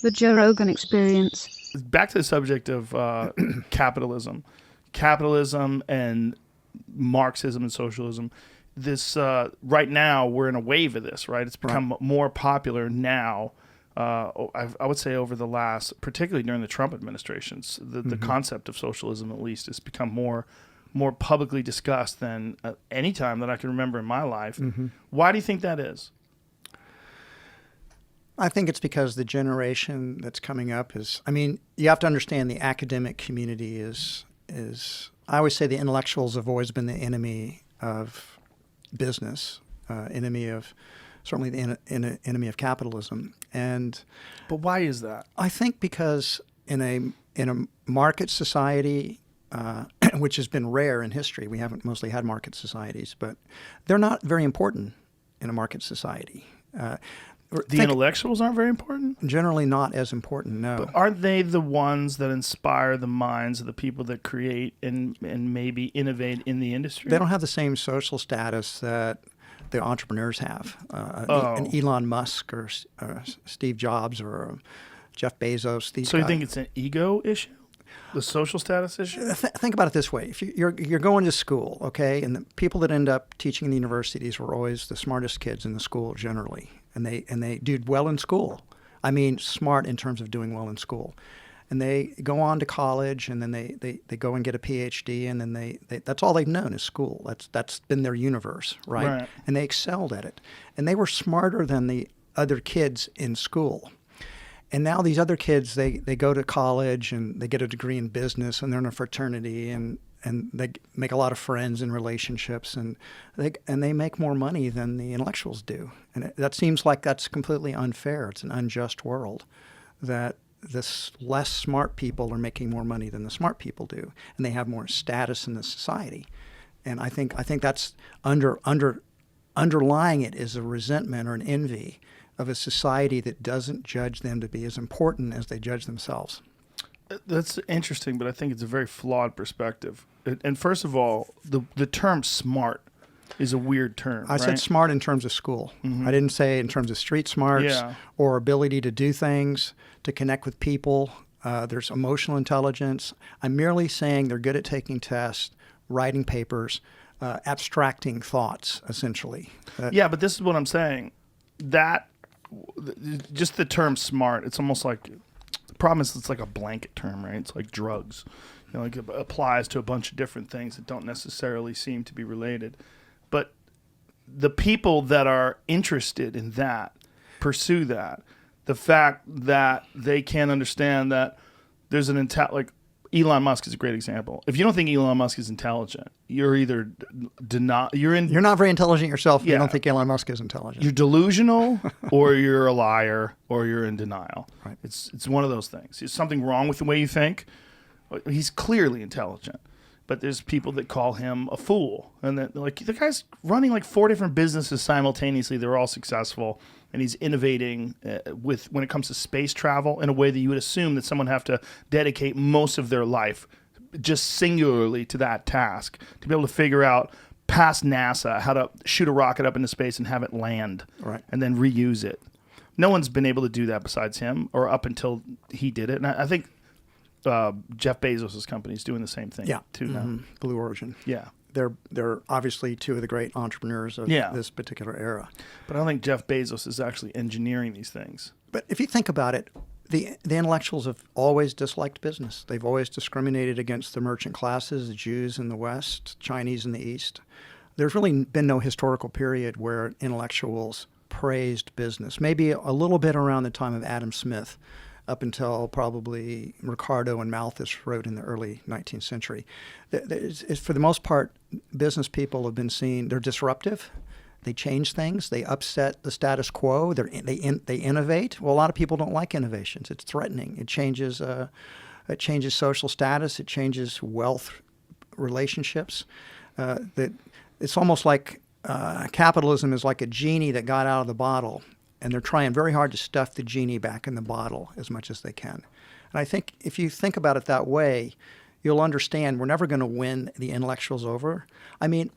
The Joe Rogan Experience. Back to the subject of capitalism. Capitalism and Marxism and socialism. This right now, we're in a wave of this, right? It's become more popular now. I would say over the last, particularly during the Trump administrations, the concept of socialism, at least, has become more publicly discussed than any time that I can remember in my life. Why do you think that is? I think it's because the generation that's coming up you have to understand the academic community is I always say the intellectuals have always been the enemy of business, enemy of certainly the enemy of capitalism. But why is that? I think because in a market society, which has been rare in history, we haven't mostly had market societies, but they're not very important in a market society. The intellectuals aren't very important? Generally not as important, no. But aren't they the ones that inspire the minds of the people that create and maybe innovate in the industry? They don't have the same social status that the entrepreneurs have. An Elon Musk or Steve Jobs or Jeff Bezos. So you think it's an ego issue? The social status issue? Think about it this way. If you're going to school, okay, and the people that end up teaching in the universities were always the smartest kids in the school generally. And they did well in school. I mean, smart in terms of doing well in school. And they go on to college, and then they go and get a PhD, and then they that's all they've known is school. That's been their universe, right? And they excelled at it. And they were smarter than the other kids in school. And now these other kids, they go to college, and they get a degree in business, and they're in a fraternity, and they make a lot of friends and relationships, and they make more money than the intellectuals do. And that seems like that's completely unfair. It's an unjust world that the less smart people are making more money than the smart people do, and they have more status in the society. And I think that's underlying it is a resentment or an envy of a society that doesn't judge them to be as important as they judge themselves. That's interesting, but I think it's a very flawed perspective. And first of all, the term smart is a weird term. I said smart in terms of school. I didn't say in terms of street smarts or ability to do things, to connect with people. There's emotional intelligence. I'm merely saying they're good at taking tests, writing papers, abstracting thoughts, essentially. But this is what I'm saying. That just the term smart, it's almost like, the problem is it's like a blanket term, right? It's like drugs. Like it applies to a bunch of different things that don't necessarily seem to be related. But the people that are interested in that, pursue that. The fact that they can't understand that there's like Elon Musk is a great example. If you don't think Elon Musk is intelligent, you're either you're not very intelligent yourself if you don't think Elon Musk is intelligent. You're delusional, or you're a liar, or you're in denial. Right. It's one of those things. There's something wrong with the way you think. He's clearly intelligent, but there's people that call him a fool, and that like the guy's running like 4 different businesses simultaneously. They're all successful, and he's innovating when it comes to space travel in a way that you would assume that someone have to dedicate most of their life just singularly to that task, to be able to figure out past NASA how to shoot a rocket up into space and have it land, and then reuse it. No one's been able to do that besides him, or up until he did it. And I think Jeff Bezos' company is doing the same thing too now. Blue Origin. Yeah. They're obviously two of the great entrepreneurs of this particular era. But I don't think Jeff Bezos is actually engineering these things. But if you think about it, the intellectuals have always disliked business. They've always discriminated against the merchant classes, the Jews in the West, Chinese in the East. There's really been no historical period where intellectuals praised business. Maybe a little bit around the time of Adam Smith, up until probably Ricardo and Malthus wrote in the early 19th century. For the most part, business people have been seen, they're disruptive. They change things. They upset the status quo. They innovate. Well, a lot of people don't like innovations. It's threatening. It changes social status. It changes wealth relationships. It's almost like capitalism is like a genie that got out of the bottle, and they're trying very hard to stuff the genie back in the bottle as much as they can. And I think if you think about it that way, you'll understand we're never going to win the intellectuals over. I mean,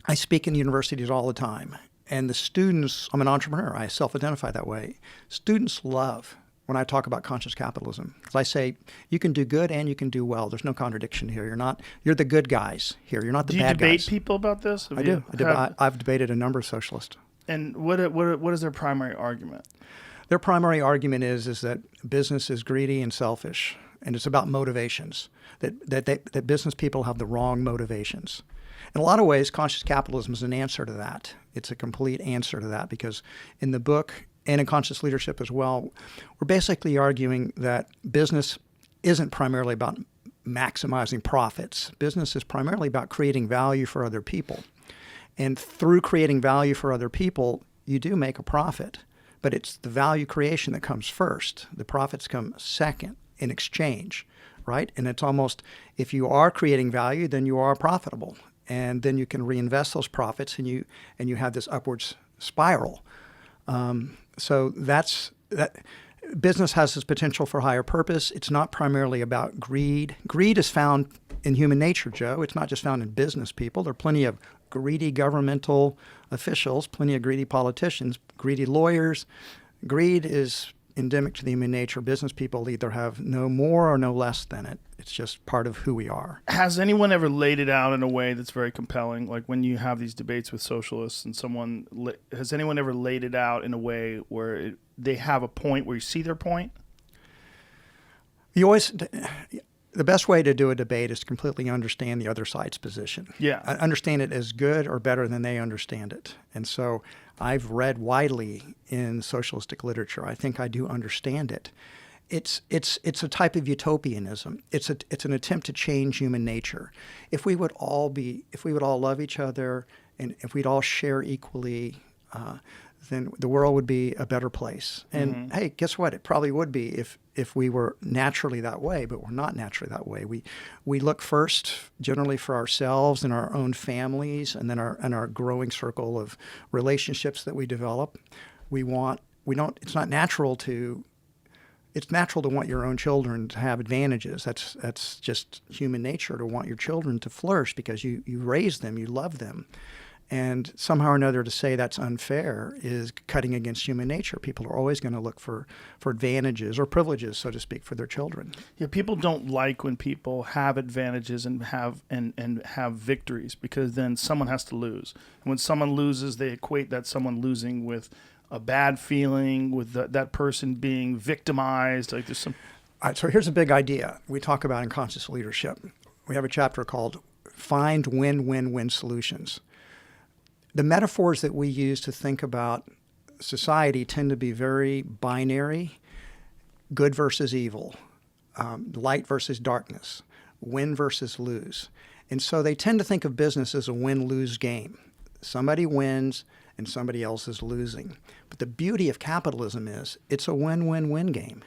I speak in universities all the time, and the students, I'm an entrepreneur, I self-identify that way. Students love when I talk about conscious capitalism. As I say, you can do good and you can do well. There's no contradiction here. You're the good guys here. You're not the bad guys. Do you debate people about this? I do. I've debated a number of socialists. And what is their primary argument? Their primary argument is that business is greedy and selfish, and it's about motivations, that business people have the wrong motivations. In a lot of ways, conscious capitalism is an answer to that. It's a complete answer to that, because in the book and in Conscious Leadership as well, we're basically arguing that business isn't primarily about maximizing profits. Business is primarily about creating value for other people. And through creating value for other people, you do make a profit. But it's the value creation that comes first. The profits come second in exchange, right? And it's almost, if you are creating value, then you are profitable. And then you can reinvest those profits, and you have this upwards spiral. So that. Business has this potential for higher purpose. It's not primarily about greed. Greed is found in human nature, Joe. It's not just found in business people. There are plenty of greedy governmental officials, plenty of greedy politicians, greedy lawyers. Greed is endemic to the human nature. Business people either have no more or no less than it. It's just part of who we are. Has anyone ever laid it out in a way that's very compelling? Like when you have these debates with socialists and has anyone ever laid it out in a way where they have a point where you see their point? The best way to do a debate is to completely understand the other side's position. Yeah. Understand it as good or better than they understand it. And so I've read widely in socialistic literature. I think I do understand it. It's a type of utopianism. It's an attempt to change human nature. If we would all love each other, and if we'd all share equally, then the world would be a better place. And hey, guess what? It probably would be if we were naturally that way, but we're not naturally that way. We look first generally for ourselves and our own families, and then our growing circle of relationships that we develop. It's natural to want your own children to have advantages. That's just human nature, to want your children to flourish because you raise them, you love them. And somehow or another to say that's unfair is cutting against human nature. People are always going to look for advantages or privileges, so to speak, for their children. Yeah, people don't like when people have advantages and have victories, because then someone has to lose. And when someone loses, they equate that someone losing with a bad feeling, with that person being victimized. Like there's some. All right, so here's a big idea we talk about in Conscious Leadership. We have a chapter called Find Win-Win-Win Solutions. The metaphors that we use to think about society tend to be very binary, good versus evil, light versus darkness, win versus lose. And so they tend to think of business as a win-lose game. Somebody wins and somebody else is losing. But the beauty of capitalism is it's a win-win-win game.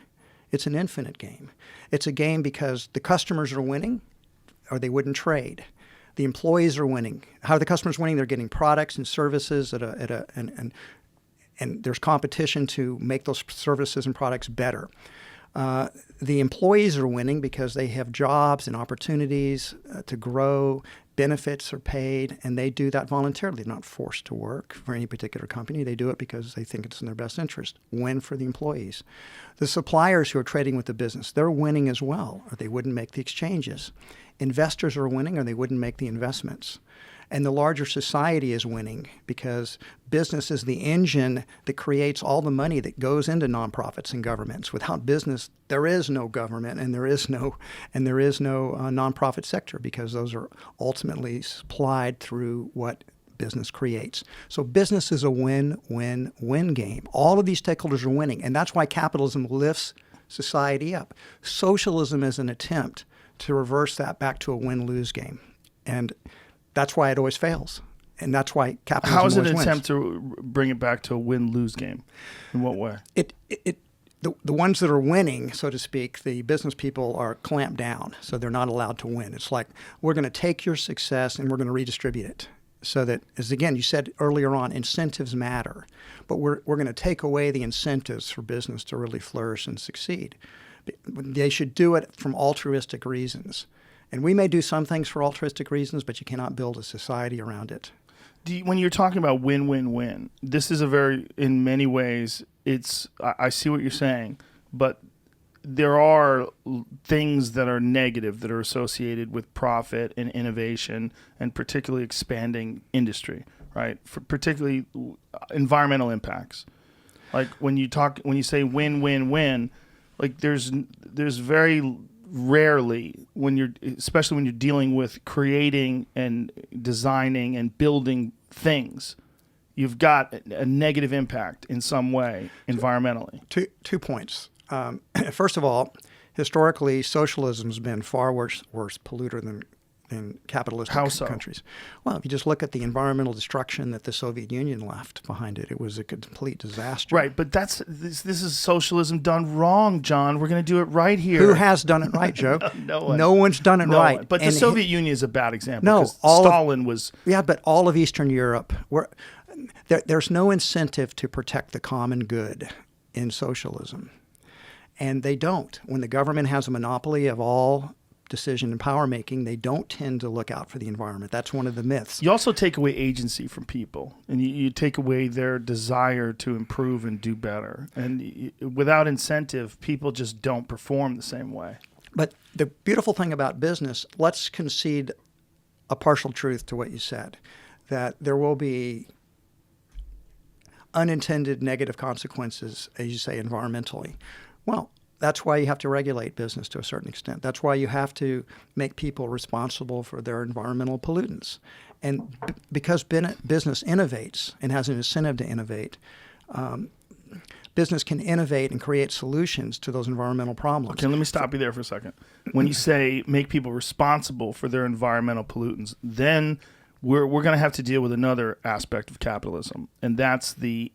It's an infinite game. It's a game because the customers are winning or they wouldn't trade. The employees are winning. How are the customers winning? They're getting products and services and there's competition to make those services and products better. The employees are winning because they have jobs and opportunities to grow. Benefits are paid, and they do that voluntarily. They're not forced to work for any particular company. They do it because they think it's in their best interest. Win for the employees. The suppliers who are trading with the business, they're winning as well, or they wouldn't make the exchanges. Investors are winning, or they wouldn't make the investments. And the larger society is winning because business is the engine that creates all the money that goes into nonprofits and governments. Without business, there is no government and there is no nonprofit sector, because those are ultimately supplied through what business creates. So business is a win-win-win game. All of these stakeholders are winning, and that's why capitalism lifts society up. Socialism is an attempt to reverse that back to a win-lose game. And that's why it always fails. And that's why capitalism always wins. How is it an attempt to bring it back to a win-lose game? In what way? The ones that are winning, so to speak, the business people are clamped down, so they're not allowed to win. It's like, we're going to take your success and we're going to redistribute it. So that, as again, you said earlier on, incentives matter. But we're going to take away the incentives for business to really flourish and succeed. They should do it from altruistic reasons. And we may do some things for altruistic reasons, but you cannot build a society around it. When you're talking about win-win-win, this is in many ways, I see what you're saying, but there are things that are negative that are associated with profit and innovation, and particularly expanding industry, right? For particularly environmental impacts. Like when you say win, win, win, like there's very rarely especially when you're dealing with creating and designing and building things, you've got a negative impact in some way environmentally. Two points. First of all, historically, socialism has been far worse polluter than capitalistic countries. Well, if you just look at the environmental destruction that the Soviet Union left behind it, it was a complete disaster. Right, but this is socialism done wrong, John. We're going to do it right here. Who has done it right, Joe? No one's done it right. But the Soviet Union is a bad example. No, Stalin was... Yeah, but all of Eastern Europe, there's no incentive to protect the common good in socialism. And they don't. When the government has a monopoly of all decision and power making, they don't tend to look out for the environment. That's one of the myths. You also take away agency from people, and you take away their desire to improve and do better. And without incentive, people just don't perform the same way. But the beautiful thing about business, let's concede a partial truth to what you said, that there will be unintended negative consequences, as you say, environmentally. Well, that's why you have to regulate business to a certain extent. That's why you have to make people responsible for their environmental pollutants. And because business innovates and has an incentive to innovate, business can innovate and create solutions to those environmental problems. Okay, let me stop you there for a second. When you say make people responsible for their environmental pollutants, then we're going to have to deal with another aspect of capitalism, and that's the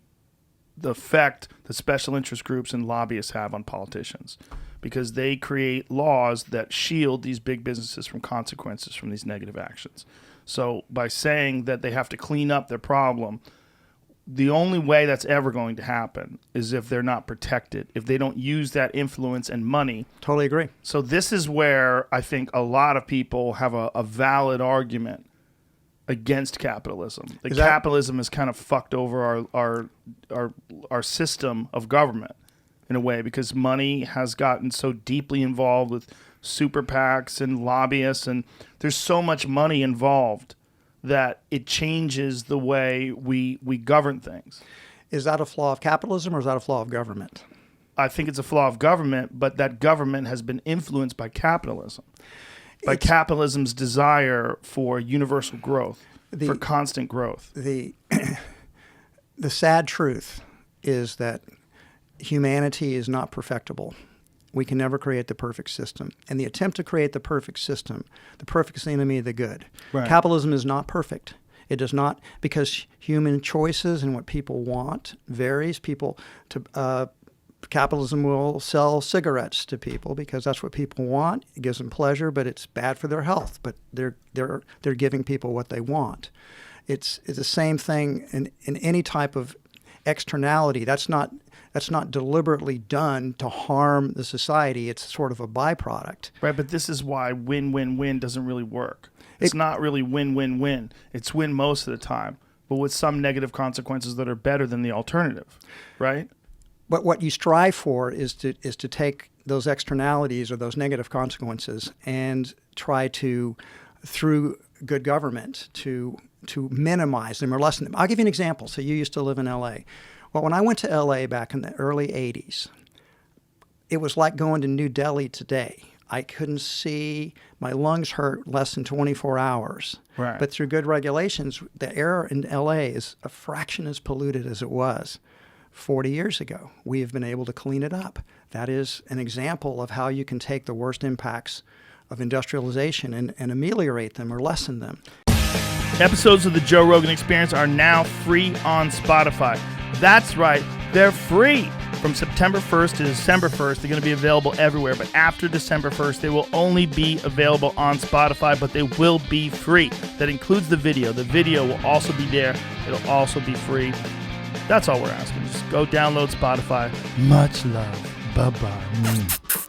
effect that special interest groups and lobbyists have on politicians, because they create laws that shield these big businesses from consequences from these negative actions. So by saying that they have to clean up their problem, the only way that's ever going to happen is if they're not protected, if they don't use that influence and money. Totally agree. So this is where I think a lot of people have a valid argument against capitalism. Capitalism has kind of fucked over our system of government in a way, because money has gotten so deeply involved with super PACs and lobbyists, and there's so much money involved that it changes the way we govern things. Is that a flaw of capitalism or is that a flaw of government? I think it's a flaw of government, but that government has been influenced by capitalism. By capitalism's desire for universal growth, for constant growth. The sad truth is that humanity is not perfectible. We can never create the perfect system. And the attempt to create the perfect system, the perfect is the enemy of the good. Right. Capitalism is not perfect. It does not, because human choices and what people want varies. Capitalism will sell cigarettes to people because that's what people want. It gives them pleasure, but it's bad for their health. But they're giving people what they want. It's the same thing in any type of externality. That's not deliberately done to harm the society. It's sort of a byproduct. Right, but this is why win-win-win doesn't really work. It's not really win-win-win. It's win most of the time, but with some negative consequences that are better than the alternative, right? But what you strive for is to take those externalities or those negative consequences and try to, through good government, to minimize them or lessen them. I'll give you an example. So you used to live in L.A. Well, when I went to L.A. back in the early 80s, it was like going to New Delhi today. I couldn't see. My lungs hurt less than 24 hours. Right. But through good regulations, the air in L.A. is a fraction as polluted as it was 40 years ago. We have been able to clean it up. That is an example of how you can take the worst impacts of industrialization and ameliorate them or lessen them. Episodes of the Joe Rogan Experience are now free on Spotify. That's right, they're free. From September 1st to December 1st, they're going to be available everywhere. But after December 1st, they will only be available on Spotify, but they will be free. That includes the video. The video will also be there. It'll also be free. That's all we're asking. Just go download Spotify. Much love. Bye-bye.